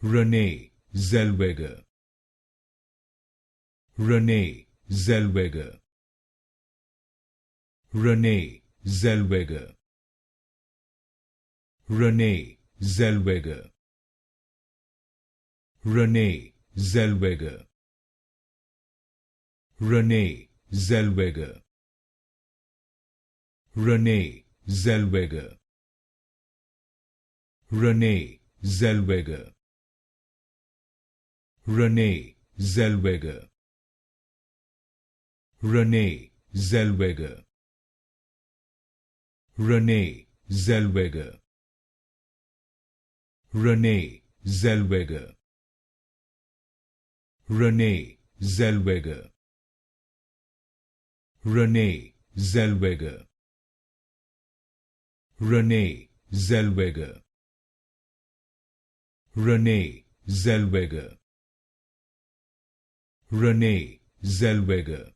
Renée Zellweger. Renée Zellweger. Renée Zellweger. Renée Zellweger. Renée Zellweger. Renée Zellweger. Renée Zellweger. Renée Zellweger. Renée Zellweger. Renée Zellweger. Renée Zellweger. Renée Zellweger. Renée Zellweger. Renée Zellweger. Renée Zellweger. Renée Zellweger. Renée Zellweger.